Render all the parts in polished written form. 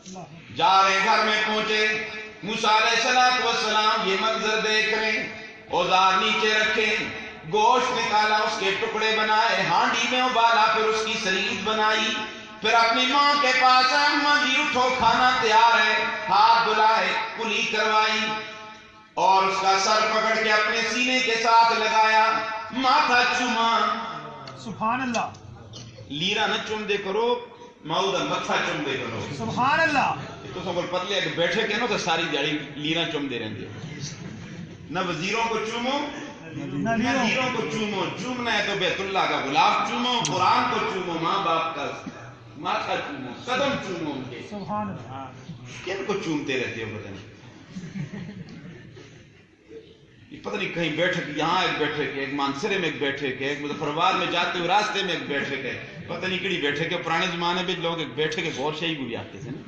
جا رہے گھر میں پہنچے، موسیٰ علیہ السلام یہ منظر دیکھ رہے ہیں، اوزار نیچے رکھے، گوشت نکالا، اس کے ٹکڑے بنائے، ہانڈی میں ابالا، پھر اس کی سرید بنائی، پھر اپنی ماں کے پاس اماں جی اٹھو کھانا تیار ہے، ہاتھ دھلائے، کلی کروائی اور اس کا سر پکڑ کے اپنے سینے کے ساتھ لگایا، ماتھا چوما۔ سبحان اللہ، لیرا نہ چوم دے کرو، ماؤ دا متھا چوم دے کرو۔ سبحان اللہ۔ تو سب پتلے اگر بیٹھے کے نا تو ساری دیہڑی لیرا چوم دے رہے نہ وزیروں کو چومو نہ لیروں کو چومو، چومنا ہے تو بیت اللہ کا گلاب چومو، قرآن کو چومو، ماں باپ کا ماتھا چومو، قدم چومو ان کے۔ سبحان اللہ۔ کن کو چومتے رہتے ہو؟ پتہ نہیں پتہ نہیں کہیں بیٹھے کہ یہاں ایک بیٹھے کہ ایک مانسرے میں ایک بیٹھے کہ ایک مظفرآباد میں جاتے ہوئے راستے میں ایک بیٹھے کہ پتہ نہیں کڑی بیٹھے کہ پرانے زمانے میں لوگ ایک بیٹھے کہ بہت شہی بھی آتے تھے نا،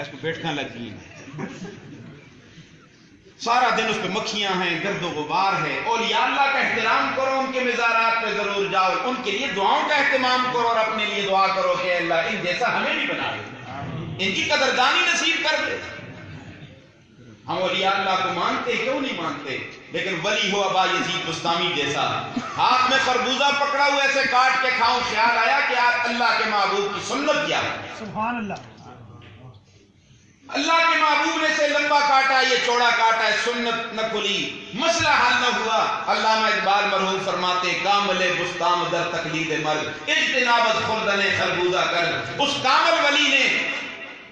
اس کو بیٹھنا لگ گئی، سارا دن اس پہ مکھیاں ہیں، گرد و غبار ہے۔ اولیاء اللہ کا احترام کرو، ان کے مزارات پہ ضرور جاؤ، ان کے لیے دعاؤں کا اہتمام کرو اور اپنے لیے دعا کرو کہ اللہ ان جیسا ہمیں بھی بنا دے، ان کی قدردانی نصیب کر دے۔ ہم اولیاء اللہ کو مانتے کیوں نہیں مانتے؟ لیکن ولی ہو ابا یزید بستامی جیسا، ہاتھ میں خربوزہ پکڑا ہوا ایسے کاٹ کے کھاؤں، خیال آیا کہ آج اللہ کے محبوب کی سنت کیا ہے، سبحان اللہ۔ اللہ کے محبوب نے سے لمبا کاٹا، یہ چوڑا کاٹا ہے، سنت نہ کھلی، مسئلہ حل نہ ہوا۔ علامہ اقبال مرحوم فرماتے کامل بستام در تقلید مرد اجتنابت خردن خربوزہ کر، اس کامل ولی نے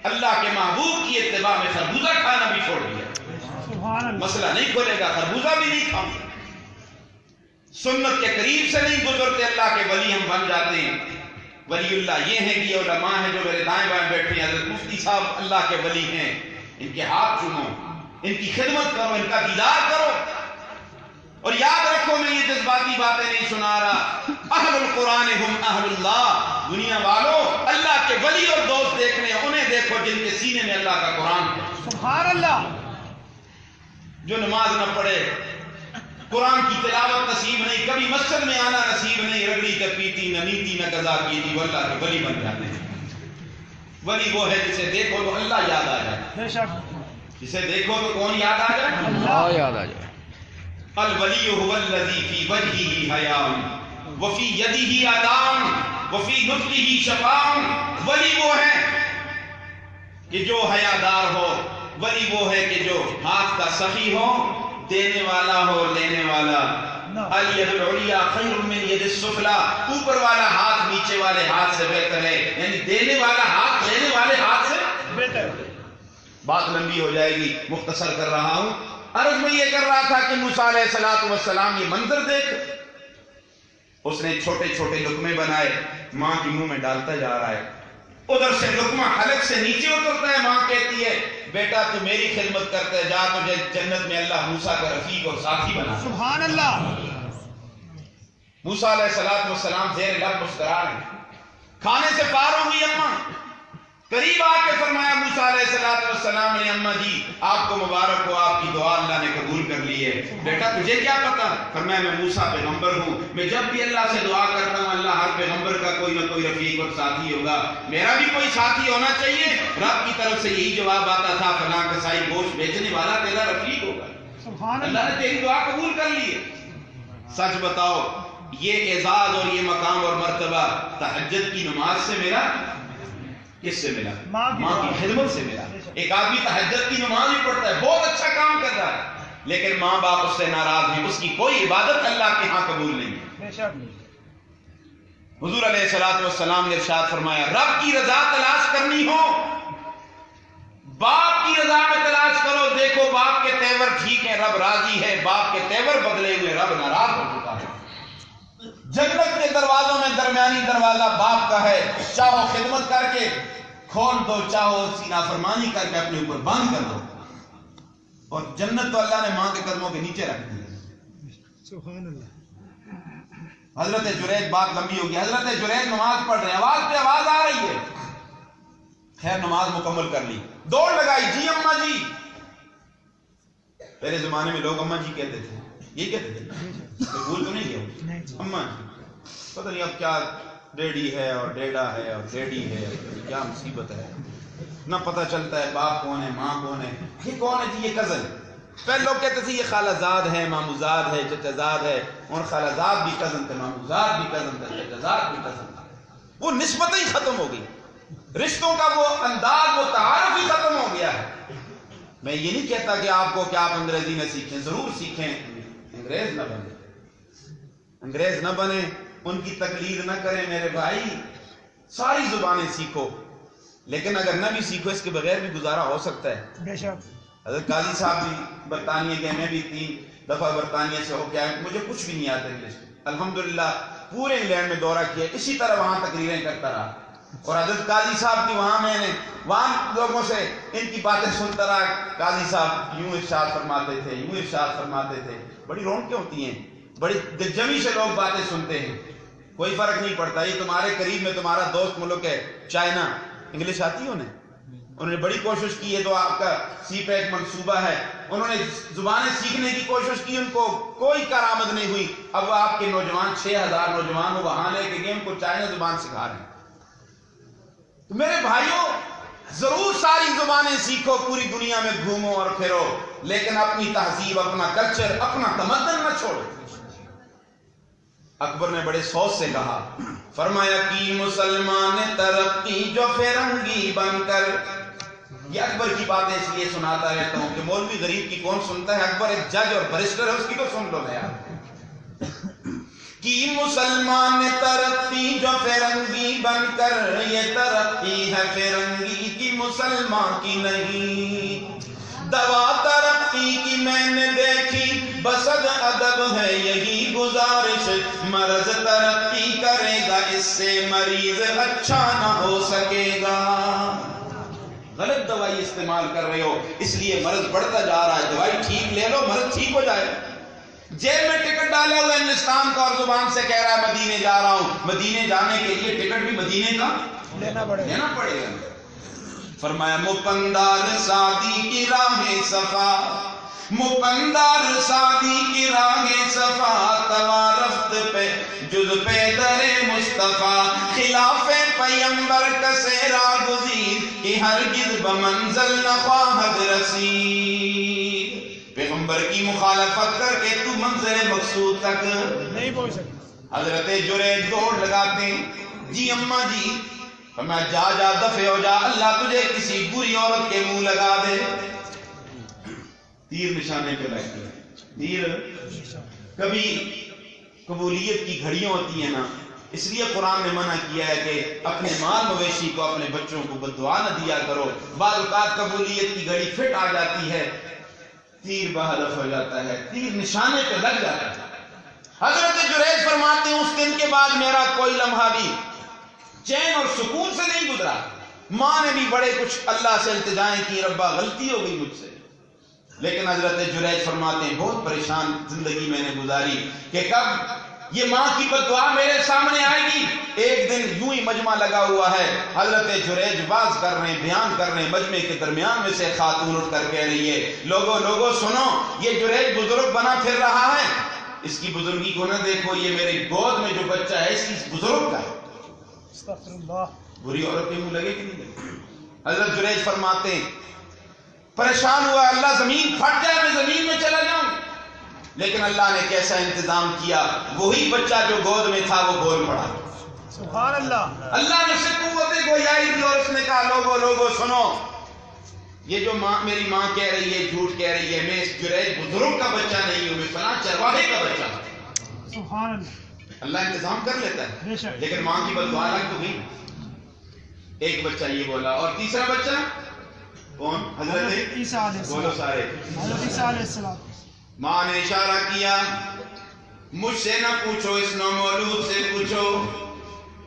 اللہ کے محبوب کی اتباع میں خربوزہ کھانا بھی چھوڑ دیا۔ سبحان اللہ۔ مسئلہ نہیں کھولے گا، خربوزہ بھی نہیں کھاؤں، سنت کے قریب سے نہیں گزرتے، اللہ کے ولی ہم بن جاتے ہیں۔ ولی اللہ یہ ہیں کہ علماء ہیں جو میرے دائیں بائیں بیٹھے ہیں، حضرت مفتی صاحب اللہ کے ولی ہیں، ان کے ہاتھ چومو، ان کی خدمت کرو، ان کا دیدار کرو، اور یاد رکھو میں یہ جذباتی باتیں نہیں سنا رہا، اہل القرآن ہم اہل اللہ، دنیا والوں اللہ کے ولی اور دوست دیکھنے انہیں دیکھو جن کے سینے میں اللہ کا قرآن ہے۔ سبحان اللہ۔ جو نماز نہ پڑھے، قرآن کی تلاوت نصیب نہیں، کبھی مسجد میں آنا نصیب نہیں، رگڑی کا پیتی نہ نیتی نہ قضا کی تھی، وہ اللہ کے ولی بن جاتے ہیں۔ ولی وہ ہے جسے دیکھو تو اللہ یاد آ جائے، بے شک، جسے دیکھو تو کون یاد آ جائے؟ اللہ یاد آ جائے۔ الولی هو الذی فی وجہہ حیاء وفی یدہ عطاء وفی نطقہ شفاء۔ ولی وہ ہے کہ جو حیادار ہو، ولی وہ ہے کہ جو ہاتھ کا سخی ہو، دینے والا ہو، لینے والا۔ الید العلیٰ خیر من ید السفلی، اوپر والا ہاتھ نیچے والے ہاتھ سے بہتر ہے، یعنی دینے والا ہاتھ لینے والے ہاتھ سے بہتر۔ بات لمبی ہو جائے گی، مختصر کر رہا ہوں۔ عرض میں یہ کر رہا تھا کہ موسیٰ علیہ السلام یہ منظر دیکھ، اس نے چھوٹے چھوٹے لقمے بنائے، ماں کے منہ میں ڈالتا جا رہا ہے، ادھر سے لقمہ حلق سے نیچے اترتا ہے، ماں کہتی ہے بیٹا تو میری خدمت کرتا ہے، جا تجھے جنت میں اللہ موسیٰ کا رفیق اور ساتھی بنا۔ سبحان اللہ۔ موسیٰ علیہ السلام زیر لب مسکرا رہے ہیں، کھانے سے فارغ ہوئی اماں، قریب آ کے فرمایا موسیٰ علیہ السلام نے اماں جی آپ کو مبارک ہو، آپ کی دعا اللہ نے قبول کر لی ہے۔ بیٹا تجھے کیا پتا؟ فرمایا میں موسیٰ پیغمبر ہوں، میں جب بھی اللہ سے دعا کرتا ہوں اللہ ہر پیغمبر کا کوئی نہ کوئی رفیق اور ساتھی ہوگا، میرا بھی کوئی ساتھی ہونا چاہیے۔ رب کی طرف سے یہی جواب آتا تھا فلاں کسائی گوشت بیچنے والا تیرا رفیق ہوگا، سبحان اللہ اللہ۔ نے تیری دعا قبول کر لی ہے۔ سچ بتاؤ یہ اعزاز اور یہ مقام اور مرتبہ تہجد کی نماز سے ملا؟ کس سے ملا؟ ماں کی خدمت سے ملا۔ ایک آدمی تہجد کی نماز بھی پڑھتا ہے، بہت اچھا کام کر رہا ہے، لیکن ماں باپ اس سے ناراض ہیں، اس کی کوئی عبادت اللہ کے ہاں قبول نہیں ہے۔ بے شک۔ حضور علیہ السلام نے ارشاد فرمایا رب کی رضا تلاش کرنی ہو، باپ کی رضا میں تلاش کرو، دیکھو باپ کے تیور ٹھیک ہیں رب راضی ہے، باپ کے تیور بدلے ہوئے رب ناراض ہو چکا ہے۔ جنت کے دروازوں میں درمیانی دروازہ باپ کا ہے، چاہو خدمت کر کے کھول دو، چاہو اس کی نافرمانی کر کے اپنے اوپر بند کر دو، اور جنت تو اللہ نے ماں کے قدموں کے نیچے رکھ دی ہے۔ سبحان اللہ۔ حضرت جریج، بات لمبی ہوگی، حضرت جریج نماز پڑھ رہے ہیں، آواز پہ آواز آ رہی ہے، خیر نماز مکمل کر لی، دوڑ لگائی، جی اماں جی۔ پہلے زمانے میں لوگ اماں جی کہتے تھے، یہی کہتے تھے، بھول تو نہیں گیا اماں جی، پتہ نہیں اب کیا ڈیڈی ہے اور ڈیڈا ہے اور ڈیڈی ہے، کیا مصیبت ہے، نہ پتہ چلتا ہے باپ کون ہے ماں کون ہے، یہ کون ہے جی، یہ کزن. پہلے لوگ کہتے تھے یہ خالہ زاد ہے، مامو زاد ہے، چچا زاد ہے، اور خالہ زاد بھی کزن تھے، مامو زاد بھی کزن تھے، چچا زاد بھی کزن تھا. وہ نسبت ہی ختم ہو گئی، رشتوں کا وہ انداز، وہ تعارف ہی ختم ہو گیا ہے. میں یہ نہیں کہتا کہ آپ کو کہ آپ انگریزی نہ سیکھیں، ضرور سیکھیں، انگریز نہ بنے، انگریز نہ بنے، ان کی تقلید نہ کریں میرے بھائی. ساری زبانیں سیکھو، لیکن اگر نہ بھی سیکھو اس کے بغیر بھی گزارا ہو سکتا ہے. بے شک. حضرت قاضی صاحب بھی برطانیہ گئے، میں بھی 3 دفعہ برطانیہ سے ہو کے آیا، مجھے کچھ بھی نہیں آتا انگلش. الحمدللہ پورے انگلینڈ میں دورہ کیا، اسی طرح وہاں تقریریں کرتا رہا. اور حضرت قاضی صاحب کی وہاں میں نے وہاں لوگوں سے ان کی باتیں سنتا رہا. قاضی صاحب یوں ارشاد فرماتے تھے، یوں ارشاد فرماتے تھے. بڑی رونقیں ہوتی ہیں، بڑی دلجمی سے لوگ باتیں سنتے ہیں. کوئی فرق نہیں پڑتا. یہ تمہارے قریب میں تمہارا دوست ملک ہے چائنا، انگلش آتی ہے انہوں نے بڑی کوشش کی ہے، تو آپ کا سی پیک منصوبہ ہے، انہوں نے زبانیں سیکھنے کی کوشش کی، ان کو کوئی کارآمد نہیں ہوئی. اب آپ کے نوجوان 6000 نوجوان وہ وہاں لے کے گئے، ان کو چائنا زبان سکھا رہے ہیں. تو میرے بھائیوں ضرور ساری زبانیں سیکھو، پوری دنیا میں گھومو اور پھرو، لیکن اپنی تہذیب، اپنا کلچر، اپنا تمدن نہ چھوڑو. اکبر نے بڑے سوچ سے کہا، فرمایا کہ مسلمان ترقی جو فرنگی بن کر. یہ اکبر کی باتیں اس لیے سناتا رہتا ہوں کہ مولوی غریب کی کون سنتا ہے، اکبر ایک جج اور بیرسٹر ہے، اس کی تو سن لو نا یار. کہ مسلمان ترقی جو فرنگی بن کر، یہ ترقی ہے فرنگی کی مسلمان کی نہیں. دوا ترقی کی میں نے دیکھی، بسد ادب ہے یہی گزارش، مرض ترقی کرے گا اس سے مریض اچھا نہ ہو سکے گا. غلط دوائی استعمال کر رہے ہو، اس لیے مرض بڑھتا جا رہا ہے. دوائی ٹھیک لے لو، مرض ٹھیک ہو جائے. جیل میں ٹکٹ ڈالے ہوئے ہندوستان کا اور زبان سے کہہ رہا ہے مدینے جا رہا ہوں. مدینے جانے کے لیے ٹکٹ بھی مدینے کا لینا پڑے گا. فرمایا مپندار سادی کی راہ صفا، مپندار سادی کی راہ صفا، توا رفت پہ جز پہ در مصطفیٰ، خلاف پیمبر کسے راگزیر کہ ہرگز بمنزل نہ خواہد رسید. پیغمبر کی مخالفت کر کے تو منظر مقصود تک نہیں پہنچ سکتا. حضرت جریج دوڑ لگاتے ہیں، جی اماں جی، فرمایا جا جا دفع ہو جا، اللہ تجھے کسی بری عورت کے منہ لگا دے. تیر نشانے پہ لگ گیا. تیر کبھی قبولیت کی گھڑیاں ہوتی ہیں نا، اس لیے قرآن نے منع کیا ہے کہ اپنے مال مویشی کو، اپنے بچوں کو بددعا نہ دیا کرو. بعض اوقات قبولیت کی گھڑی فٹ آ جاتی ہے، تیر بہدف ہو جاتا ہے، تیر نشانے پہ لگ جاتا ہے. حضرت جریج فرماتے ہیں اس دن کے بعد میرا کوئی لمحہ بھی چین اور سکون سے نہیں گزرا. ماں نے بھی بڑے کچھ اللہ سے التجائیں کی، ربا غلطی ہو گئی مجھ سے. لیکن حضرت جریج فرماتے ہیں بہت پریشان زندگی میں نے گزاری کہ کب یہ ماں کی بددعا میرے سامنے آئے گی. ایک دن یوں ہی مجمع لگا ہوا ہے، حضرت جریج واز کر رہے ہیں، بیان کر رہے ہیں، مجمع کے درمیان میں سے خاتون اٹھ کر کہہ رہی ہے، لوگوں سنو، یہ جریج بزرگ بنا پھر رہا ہے، اس کی بزرگی کو نہ دیکھو، یہ میرے گود میں جو بچہ ہے اس کی بزرگ کا ہے. استغفر اللہ. بری عورت کے منہ لگے کہ نہیں لگے؟ حضرت جریج فرماتے ہیں پریشان ہوا، اللہ زمین پھٹ جائے میں زمین میں چلا جاؤں. لیکن اللہ نے کیسا انتظام کیا، وہی بچہ جو گود میں تھا وہ بول پڑا. سبحان اللہ. اللہ نے اسے قوت گویائی دی اور اس نے کہا لوگوں سنو، یہ جو ماں میری ماں کہہ رہی ہے جھوٹ کہہ رہی ہے، میں اس جریج بزرگ کا بچہ نہیں ہوں، میں فلاں چرواہے کا بچہ ہوں. سبحان اللہ. اللہ انتظام کر لیتا ہے. بے شک. لیکن ماں کی بددعا لگ تو گئی. ایک بچہ یہ بولا، اور تیسرا بچہ کون؟ حضرت عیسیٰ علیہ السلام. بولو سارے. حضرت عیسیٰ علیہ السلام. ماں نے اشارہ کیا، مجھ سے نہ پوچھو، اس نومولود سے پوچھو.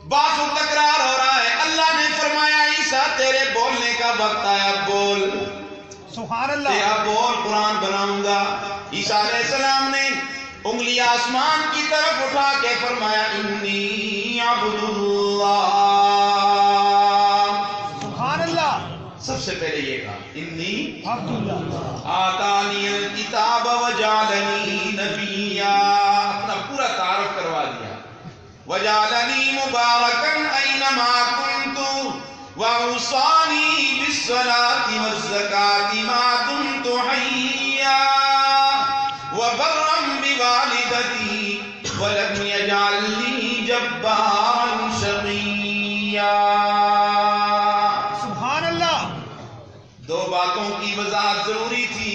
بات و تکرار ہو رہا ہے. اللہ نے فرمایا عیسیٰ تیرے بولنے کا وقت آیا، بول. سبحان اللہ. تیرا بول قرآن بناؤں گا. عیسیٰ علیہ السلام نے انگلی آسمان کی طرف اٹھا کے فرمایا انی عبد اللہ. سبحان اللہ. سب سے پہلے یہ کہا انی عبد اللہ. آتانی الکتاب وجعلنی نبیا، اپنا پورا تعارف کروا دیا. وجعلنی مبارکا اینما کنت وأوصانی بالصلاة والزکاة ما دمت حیا وبرا بوالدتی ولم یجعلنی جبارا شقیا. سبحان اللہ. دو باتوں کی وضاحت ضروری تھی.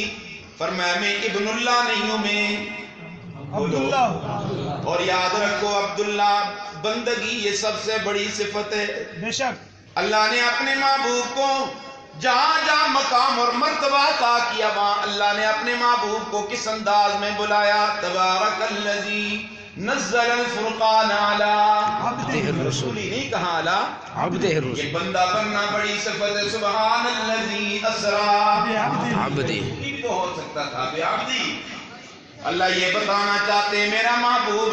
فرمایا میں ابن اللہ نہیں ہوں، میں عبداللہ. اور یاد رکھو عبداللہ بندگی یہ سب سے بڑی صفت ہے. بے شک اللہ نے اپنے محبوب کو جہاں جہاں مقام اور مرتبہ عطا کیا وہاں اللہ نے اپنے محبوب کو کس انداز میں بلایا؟ تبارک الذی نزل الفرقان علی عبدہ الرسول. نہیں کہا علی عبدہ الرسول. یہ بندہ بننا بڑی صفت ہے. سبحان الذی اسری عبدہ. یہ بھی تو ہو سکتا تھا بے عبدی. اللہ یہ بتانا چاہتے میرا محبوب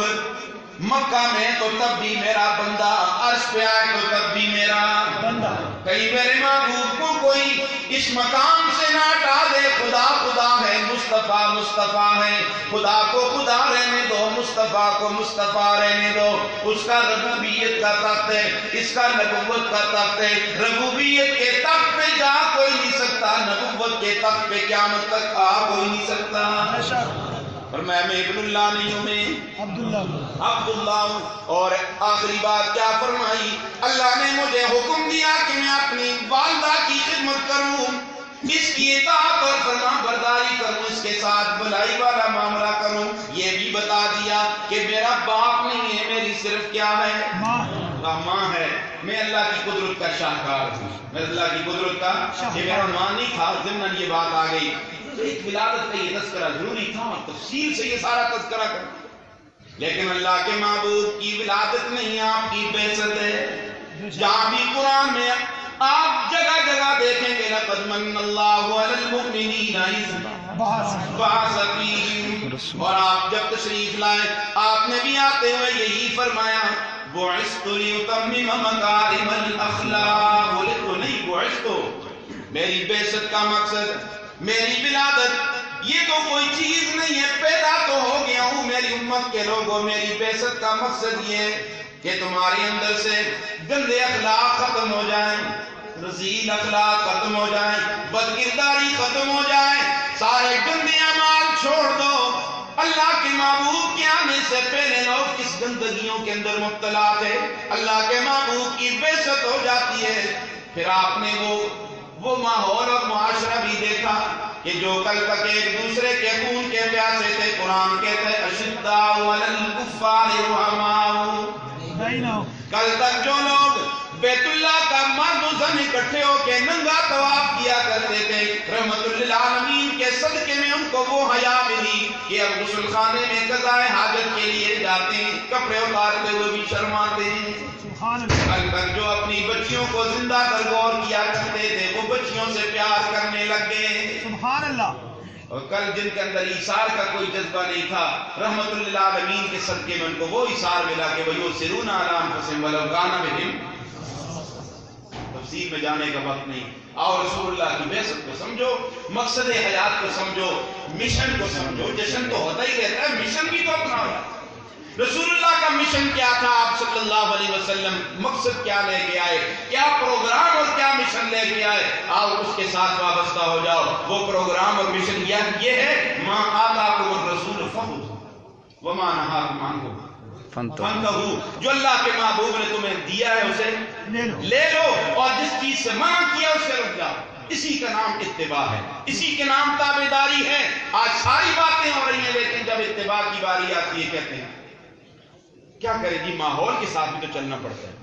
مکہ میں تو تب بھی میرا بندہ، عرش پہ آئے تو تب بھی میرا بندہ. کہیں میرے محبوب کو کوئی اس مقام سے نہ ہٹا دے. خدا خدا ہے، مصطفیٰ مصطفیٰ ہے. خدا کو خدا رہنے دو، مصطفیٰ کو مصطفیٰ رہنے دو. اس کا ربوبیت کا تخت ہے، اس کا نبوت کا تخت ہے. ربوبیت کے تخت پہ جا کوئی نہیں سکتا، نبوت کے تخت پہ قیامت تک آ کوئی نہیں سکتا. بے شک اور میں ابن اللہ نہیں ہوں، میں عبداللہ. عبداللہ ہوں. اور آخری بات کیا فرمائی؟ اللہ نے مجھے حکم دیا کہ میں اپنی والدہ کی خدمت کروں، اس کی اطاعت اور فرما برداری کروں، اس کے ساتھ بھلائی والا معاملہ کروں. یہ بھی بتا دیا کہ میرا باپ نہیں ہے، میری صرف کیا ہے؟ ماں ہے. میں اللہ کی قدرت کا شاہکار ہوں، میں اللہ کی قدرت کا. یہ میرا ماں نہیں تھا، ضمن یہ بات آ گئی. ایک ولادت کا یہ تذکرہ ضروری تھا، تفصیل سے یہ سارا تذکرہ کرنا. لیکن اللہ کے محبوب کی ولادت نہیں، آپ کی بعثت ہے. جہاں بھی قرآن میں آپ جگہ جگہ دیکھیں گے لقد من اللہ علی المؤمنین اذ بعث فیہم. اور آپ جب تشریف لائے آپ نے بھی آتے ہوئے یہی فرمایا بعثت لیتمم مکارم الاخلاق. بولے تو نہیں بعثت، میری بعثت کا مقصد میری ولادت یہ تو کوئی چیز نہیں ہے، پیدا تو ہو گیا ہوں میری امت کے لوگوں. میری بعثت کا مقصد یہ ہے کہ تمہارے اندر سے گندے اخلاق ختم ہو جائیں، رذیل اخلاق ختم ہو جائیں، بد کرداری ختم ہو جائے، سارے گندے اعمال چھوڑ دو. اللہ کے محبوب کے آنے سے پہلے لوگ کس گندگیوں کے اندر مبتلا تھے، اللہ کے محبوب کی بعثت ہو جاتی ہے. پھر آپ نے وہ ماحول اور معاشرہ بھی دیکھا کہ جو کل تک ایک دوسرے کے خون کے پیاسے تھے. قرآن کہتے ہیں اشداء علی الکفار رحماء. کل تک جو لوگ بیت اللہ کا مرد و زن اکٹھے ہو کے ننگا طواف کیا کرتے تھے، رحمت للعالمین کے صدقے میں ان کو وہ حیا ملی کہ اب غسل خانے میں قضائے حاجت کے لیے جاتے ہیں، کپڑے اتارتے ہوئے بھی شرماتے ہیں. کل تک جو اپنی بچیوں کو زندہ درگور کیا کرتے تھے وہ بچیوں سے پیار کرنے لگ گئے. سبحان اللہ. اور کل جن کے اندر ایثار کا کوئی جذبہ نہیں تھا، رحمت للعالمین کے صدقے میں ان کو وہ ایثار ملا کہ وَيُؤْثِرُونَ عَلَىٰ أَنفُسِهِمْ وَلَوْ كَانَ بِهِمْ. تفصیل میں جانے کا وقت نہیں. اور رسول اللہ کی بعثت کو سمجھو، مقصد حیات کو سمجھو، مشن کو سمجھو. جشن تو ہوتا ہی رہتا ہے، مشن بھی تو اپنا ہوتا ہے. رسول اللہ کا مشن کیا تھا؟ آپ صلی اللہ علیہ وسلم مقصد کیا لے کے آئے، کیا پروگرام اور کیا مشن لے کے آئے، آؤ اس کے ساتھ وابستہ ہو جاؤ. وہ پروگرام اور مشن یہ ہے ما آتاکم الرسول فخذوہ وما نہاکم عنہ فانتہوا. جو اللہ کے محبوب نے تمہیں دیا ہے اسے لے لو، اور جس چیز سے منع کیا اس سے رک جاؤ. اسی کا نام اتباع ہے، اسی کے نام تابعداری ہے. آج ساری باتیں ہو رہی ہیں لیکن جب اتباع کی باری آتی ہے کہتے ہیں کیا کرے جی، ماحول کے ساتھ بھی تو چلنا پڑتا ہے،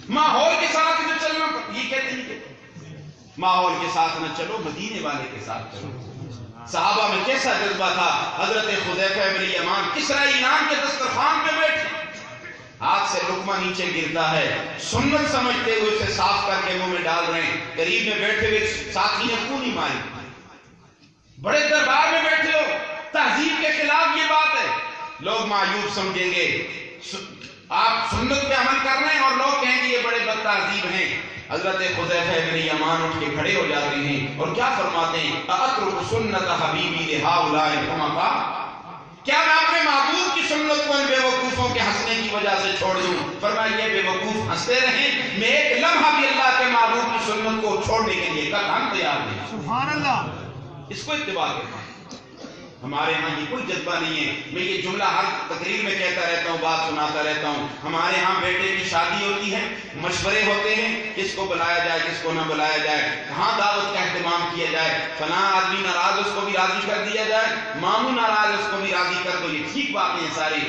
ماحول کے ساتھ بھی تو چلنا پڑتا ہے. یہ کہتے ہیں ماحول کے ساتھ نہ چلو، مدینے والے کے ساتھ چلو. صحابہ میں کیسا جذبہ تھا. حضرت حذیفہ بن یمان کسرا ایلان کے دسترخوان پہ بیٹھے، ہاتھ سے لقمہ نیچے گرتا ہے، سنت سمجھتے ہوئے اسے صاف کر کے منہ میں ڈال رہے ہیں. قریب میں بیٹھے ہوئے ساتھی نے کیوں نہیں ماری؟ بڑے دربار میں بیٹھے ہو، تہذیب کے خلاف یہ بات ہے. لوگ معیوب سمجھیں گے آپ سنت پہ عمل کر رہے ہیں اور لوگ کہیں گے یہ بڑے بد تہذیب ہیں. حضرت حذیفہ بن یمان اٹھ کے کھڑے ہو جاتے ہیں اور کیا فرماتے ہیں؟ اترک سنت حبیبی لہؤلاء الحمقاء. کیا میں اپنے محبوب کی سنت کو ان بے وقوفوں کے ہنسنے کی وجہ سے چھوڑ دوں؟ فرمایا یہ بے وقوف ہنستے رہیں، میں ایک لمحہ بھی اللہ کے محبوب کی سنت کو چھوڑنے کے لیے کل ہم تیار ہیں۔ سبحان اللہ، اس کو اتباع کرنا۔ ہمارے ہاں یہ کوئی جذبہ نہیں ہے۔ میں یہ جملہ ہر تقریر میں کہتا رہتا ہوں، بات سناتا رہتا ہوں، ہمارے ہاں بیٹے کی شادی ہوتی ہے، مشورے ہوتے ہیں کس کو بلایا جائے کس کو نہ بلایا جائے، کہاں دعوت کا اہتمام کیا جائے، فلاں آدمی ناراض اس کو بھی راضی کر دیا جائے، ماموں ناراض اس کو بھی راضی کر دو، یہ ٹھیک باتیں ہیں ساری،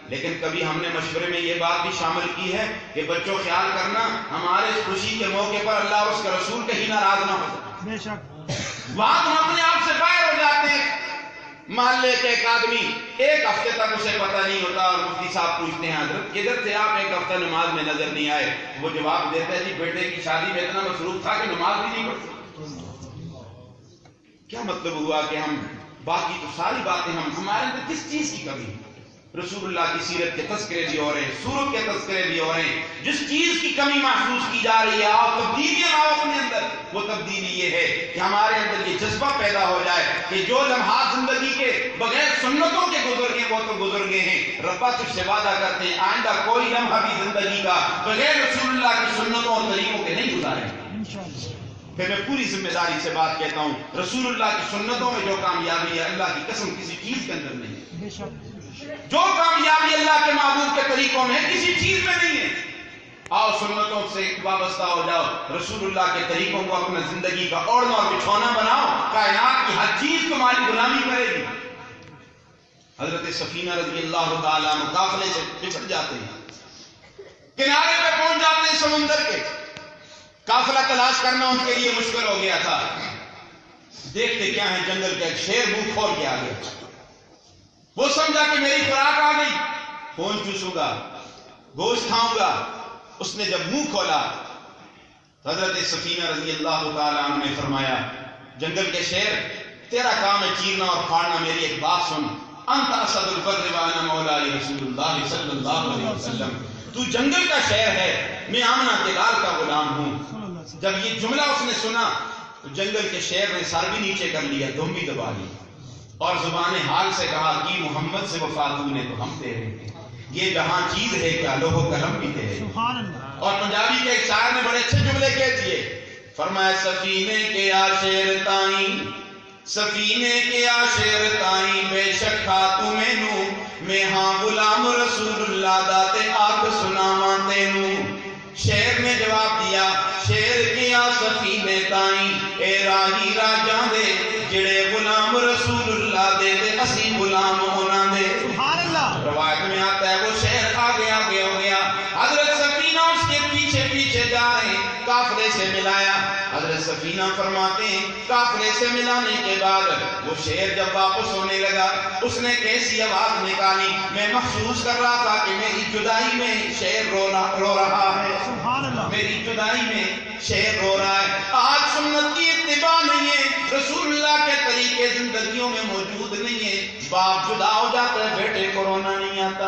لیکن کبھی ہم نے مشورے میں یہ بات بھی شامل کی ہے کہ بچوں خیال کرنا ہمارے اس خوشی کے موقع پر اللہ اور اس کے رسول کہیں ناراض نہ ہو۔ بے شک وہاں ہم اپنے آپ سے باہر ہو جاتے ہیں۔ محلے کے ایک آدمی ایک ہفتے تک اسے پتہ نہیں ہوتا اور مفتی صاحب پوچھتے ہیں حضرت کدھر تھے آپ، ایک ہفتہ نماز میں نظر نہیں آئے۔ وہ جواب دیتا ہے جی بیٹے کی شادی میں اتنا مصروف تھا کہ نماز بھی نہیں پڑھتا۔ کیا مطلب ہوا کہ ہم باقی تو ساری باتیں ہمارے اندر کس چیز کی کمی ہے؟ رسول اللہ کی سیرت کے تذکرے بھی ہو رہے ہیں، سورت کے تذکرے بھی ہو رہے ہیں، جس چیز کی کمی محسوس کی جا رہی ہے اور تبدیلی لاؤ اپنے اندر، وہ تبدیلی یہ ہے کہ ہمارے اندر یہ جذبہ پیدا ہو جائے کہ جو لمحات زندگی کے بغیر سنتوں کے گزر گئے وہ تو گزر گئے ہیں، ربا تجھ سے وعدہ کرتے ہیں آئندہ کوئی لمحہ بھی زندگی کا بغیر رسول اللہ کی سنتوں اور طریقوں کے نہیں گزاریں۔ پھر میں پوری ذمہ داری سے بات کہتا ہوں، رسول اللہ کی سنتوں میں جو کامیابی ہے اللہ کی قسم کسی چیز کے اندر نہیں ہے۔ جو کامیابی اللہ کے محبوب کے طریقوں میں کسی چیز میں نہیں ہے۔ آؤ سنتوں سے وابستہ ہو جاؤ، رسول اللہ کے طریقوں کو اپنا زندگی کا اوڑھنا اور بچھونا بناؤ، کائنات کی ہر چیز تمہاری غلامی کرے گی۔ حضرت سفینہ رضی اللہ تعالیٰ عنہ قافلے سے پچھڑ جاتے ہیں، کنارے پہ پہنچ جاتے ہیں سمندر کے، قافلہ تلاش کرنا ان کے لیے مشکل ہو گیا تھا۔ دیکھتے کیا ہے، جنگل کا ایک شیر منہ کھول کے آ گیا۔ وہ سمجھا کہ میری خوراک آ گئی، خون چوسوں گا، گوشت کھاؤں گا۔ اس نے جب منہ کھولا، حضرت سفینہ رضی اللہ تعالیٰ عنہ نے فرمایا جنگل کے شیر تیرا کام ہے چیرنا اور پھاڑنا، میری ایک بات سن، انت اسد البر وانا مولا رسول اللہ صلی اللہ علیہ وسلم، تو جنگل کا شیر ہے، میں آمنہ کے لال کا غلام ہوں۔ جب یہ جملہ اس نے سنا تو جنگل کے شیر نے سر بھی نیچے کر لیا، دم بھی دبا لی اور زبان حال سے کہا کہ محمد سے وفا تو نے تو ہم تیرے ہیں، یہ جہاں چیز ہے کیا لوہ قلم بھی تیرے۔ اور پنجابی کے ایک شاعر نے بڑے اچھے جملے کہہ دیے، فرمایا سفینے کے آشیر تائیں، سفینے کے آشیر تائیں بے شک کھا تو مینوں، میں ہاں غلام رسول اللہ داتے آکھ سناواں تینوں۔ شیر نے جواب دیا، شیر کے آ سفینے تائیں اے راہی راجاں دے، جڑے غلام رسول اللہ دے دے اسی غلام ہونا دے۔ روایت میں آتا ہے وہ شہر آگے آگے ہو گیا، حضرت سفینہ اس کے پیچھے پیچھے جا رہے ہیں، قافلے سے ملایا۔ حضرت سفینہ فرماتے ہیں قافلے سے ملانے کے بعد وہ شہر جب واپس ہونے لگا، اس نے کیسی آواز نکالی، میں محسوس کر رہا تھا کہ میری جدائی میں شہر رو رہا ہے، میری جدائی میں شہر رو رہا ہے۔ آج سنت کی اتباع نہیں ہے، رسول اللہ کے طریقے زندگیوں میں موجود نہیں ہے۔ باپ جدا ہو جاتا ہے، بیٹے کو رونا نہیں آتا،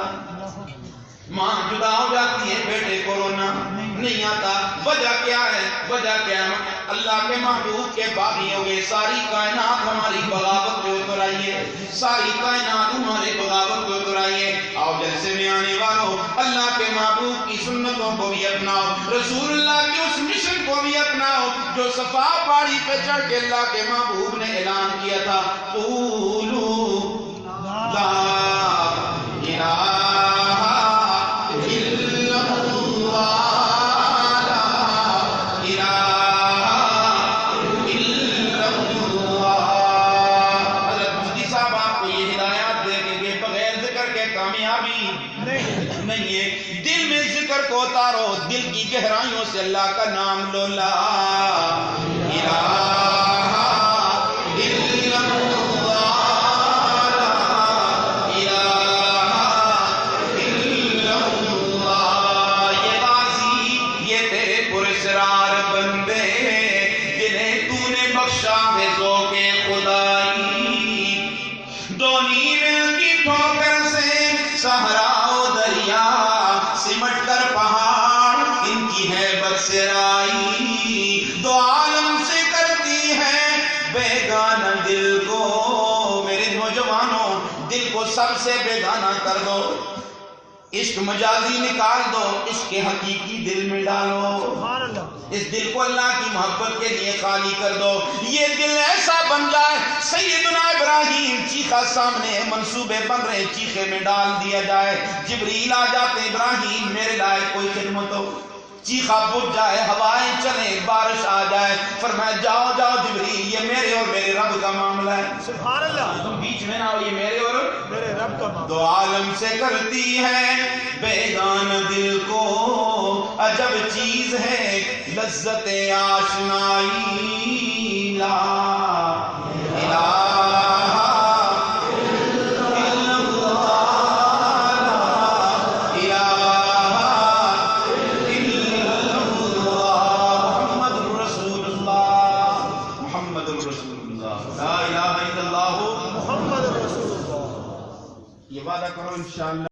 ماں جدا ہو جاتی ہے، بیٹے کو رونا نہیں آتا۔ وجہ کیا ہے؟ وجہ کیا ہے؟ اللہ کے محبوب کے باغی ہو گئے، ساری کائنات ہماری بغاوت پہ اتر آئی ہے، ساری کائنات ہمارے بغاوت پہ اتر آئی ہے۔ آؤ جلسے میں آنے والوں، اللہ کے محبوب کی سنتوں کو بھی اپناؤ، رسول اللہ کے اس مشن کو بھی اپناؤ جو صفا پہاڑی پہ چڑھ کے اللہ کے محبوب نے اعلان کیا تھا، قولوا لا الہ نہیں ہے۔ دل میں ذکر کو اتارو، دل کی گہرائیوں سے اللہ کا نام لو، لا الہ الا اللہ، لا الہ الا اللہ۔ یہ غازی، یہ تیرے پراسرار بندے جنہیں تو نے بخشا ہے ذوق خدائی، دو نیویں کی ٹھوکر سے صحرا سمٹ کر پہاڑ ان کی ہے برسرائی، دو عالم سے کر رب سے بیگانہ کر دو، عشق مجازی نکال دو، عشق حقیقی دل میں ڈالو، سبحان اللہ، اس دل کو اللہ کی محبت کے لیے خالی کر دو، یہ دل ایسا بن جائے سیدنا ابراہیم چیخا سامنے منصوبے بن رہے چیخے میں ڈال دیا جائے، جبریل آ جاتے ابراہیم میرے لائے کوئی خدمت ہو، چیخا بجھ جائے، ہوائیں چلیں، بارش آ جائے، فرمایا جاؤ جاؤ جبریل یہ میرے اور میرے رب کا معاملہ ہے، سبحان اللہ، تم بیچ میں نہ ہو، یہ میرے اور میرے رب کا معاملہ، دو عالم سے کرتی ہے بیگان دل کو عجب چیز ہے لذت آشنائی، لا الہ الا اللہ، لا الہ الا اللہ، محمد رسول اللہ، محمد رسول اللہ، لا الہ الا اللہ، محمد رسول اللہ، یہ وعدہ کرو انشاءاللہ۔